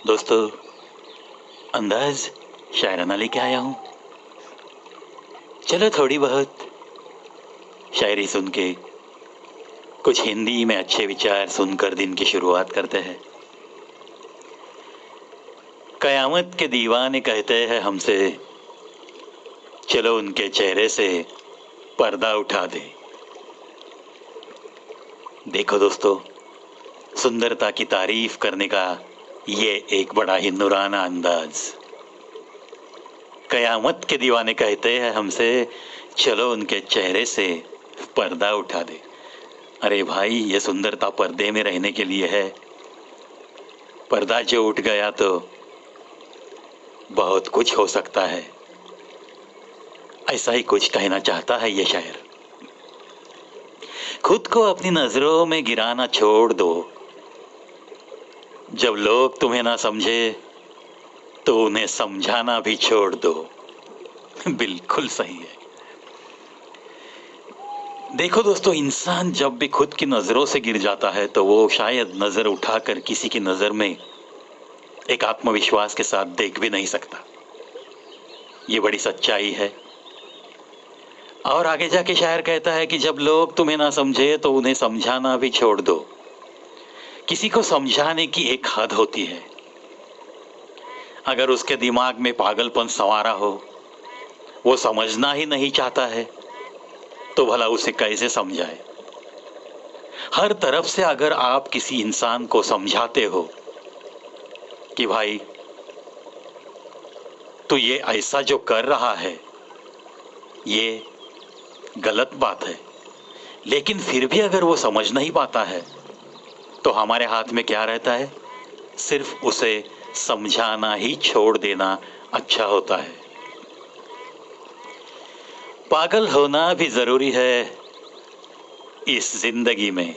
दोस्तों, अंदाज शायराना लेके आया हूँ। चलो थोड़ी बहुत शायरी सुन के, कुछ हिंदी में अच्छे विचार सुनकर दिन की शुरुआत करते हैं। कयामत के दीवाने कहते हैं हमसे, चलो उनके चेहरे से पर्दा उठा दे। देखो दोस्तों, सुंदरता की तारीफ करने का ये एक बड़ा ही नूराना अंदाज। कयामत के दीवाने कहते हैं हमसे, चलो उनके चेहरे से पर्दा उठा दे। अरे भाई, ये सुंदरता पर्दे में रहने के लिए है। पर्दा जो उठ गया तो बहुत कुछ हो सकता है। ऐसा ही कुछ कहना चाहता है ये शायर। खुद को अपनी नजरों में गिराना छोड़ दो। जब लोग तुम्हें ना समझे तो उन्हें समझाना भी छोड़ दो। बिल्कुल सही है। देखो दोस्तों, इंसान जब भी खुद की नजरों से गिर जाता है तो वो शायद नजर उठाकर किसी की नजर में एक आत्मविश्वास के साथ देख भी नहीं सकता। ये बड़ी सच्चाई है। और आगे जाके शायर कहता है कि जब लोग तुम्हें ना समझे तो उन्हें समझाना भी छोड़ दो। किसी को समझाने की एक हद होती है। अगर उसके दिमाग में पागलपन सवारा हो, वो समझना ही नहीं चाहता है, तो भला उसे कैसे समझाए। हर तरफ से अगर आप किसी इंसान को समझाते हो कि भाई तो ये ऐसा जो कर रहा है ये गलत बात है, लेकिन फिर भी अगर वो समझ नहीं पाता है तो हमारे हाथ में क्या रहता है? सिर्फ उसे समझाना ही छोड़ देना अच्छा होता है। पागल होना भी जरूरी है इस जिंदगी में।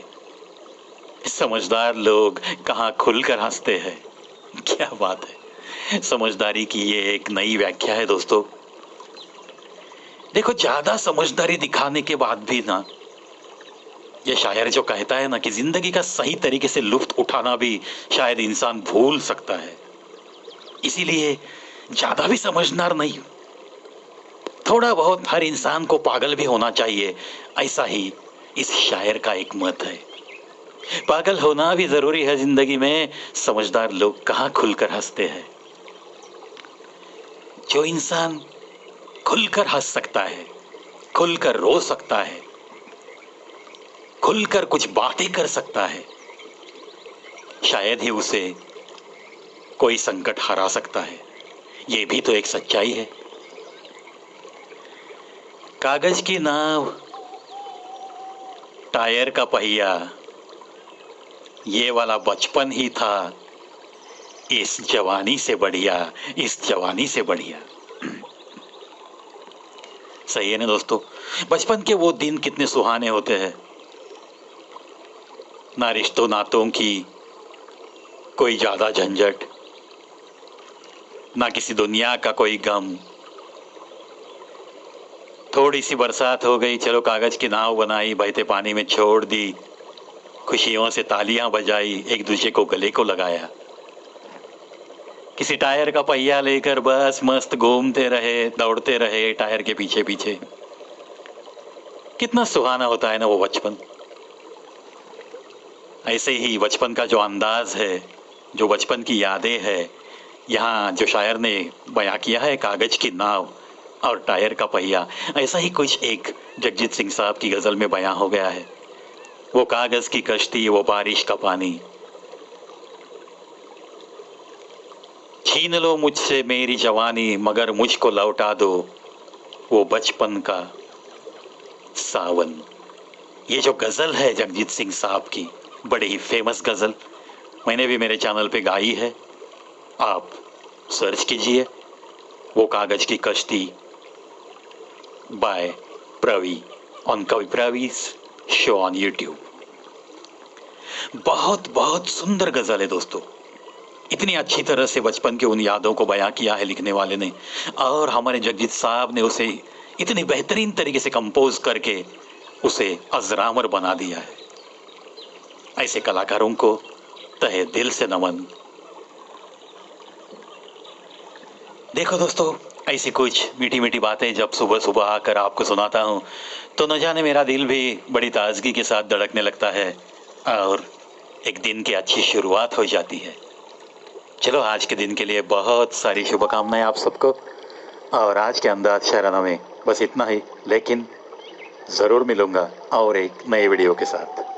समझदार लोग कहाँ खुलकर हंसते हैं। क्या बात है। समझदारी की ये एक नई व्याख्या है दोस्तों। देखो, ज्यादा समझदारी दिखाने के बाद भी ना, ये शायर जो कहता है ना कि जिंदगी का सही तरीके से लुत्फ उठाना भी शायद इंसान भूल सकता है। इसीलिए ज्यादा भी समझदार नहीं, थोड़ा बहुत हर इंसान को पागल भी होना चाहिए, ऐसा ही इस शायर का एक मत है। पागल होना भी जरूरी है जिंदगी में। समझदार लोग कहाँ खुलकर हंसते हैं। जो इंसान खुलकर हंस सकता है, खुलकर रो सकता है, खुलकर कुछ बातें कर सकता है, शायद ही उसे कोई संकट हरा सकता है। ये भी तो एक सच्चाई है। कागज की नाव, टायर का पहिया, ये वाला बचपन ही था इस जवानी से बढ़िया, इस जवानी से बढ़िया। सही है ना दोस्तों? बचपन के वो दिन कितने सुहाने होते हैं। ना रिश्तों नातों की कोई ज्यादा झंझट, ना किसी दुनिया का कोई गम। थोड़ी सी बरसात हो गई, चलो कागज की नाव बनाई, बहते पानी में छोड़ दी, खुशियों से तालियां बजाई, एक दूसरे को गले को लगाया। किसी टायर का पहिया लेकर बस मस्त घूमते रहे, दौड़ते रहे टायर के पीछे पीछे। कितना सुहाना होता है ना वो बचपन। ऐसे ही बचपन का जो अंदाज है, जो बचपन की यादें है, यहाँ जो शायर ने बयां किया है, कागज की नाव और टायर का पहिया, ऐसा ही कुछ एक जगजीत सिंह साहब की गजल में बयां हो गया है। वो कागज की कश्ती, वो बारिश का पानी, छीन लो मुझसे मेरी जवानी मगर मुझको लौटा दो वो बचपन का सावन। ये जो गजल है जगजीत सिंह साहब की, बड़ी ही फेमस गजल, मैंने भी मेरे चैनल पे गाई है। आप सर्च कीजिए, वो कागज की कश्ती बाय प्रवी, ऑन कवि प्रवी शो ऑन यूट्यूब। बहुत बहुत सुंदर गजल है दोस्तों। इतनी अच्छी तरह से बचपन के उन यादों को बयां किया है लिखने वाले ने, और हमारे जगजीत साहब ने उसे इतनी बेहतरीन तरीके से कंपोज करके उसे अजरामर बना दिया है। ऐसे कलाकारों को तहे दिल से नमन। देखो दोस्तों, ऐसी कुछ मीठी मीठी बातें जब सुबह सुबह आकर आपको सुनाता हूँ तो न जाने मेरा दिल भी बड़ी ताजगी के साथ धड़कने लगता है और एक दिन की अच्छी शुरुआत हो जाती है। चलो, आज के दिन के लिए बहुत सारी शुभकामनाएं आप सबको। और आज के अंदाज शहराना में बस इतना ही, लेकिन ज़रूर मिलूंगा और एक नए वीडियो के साथ।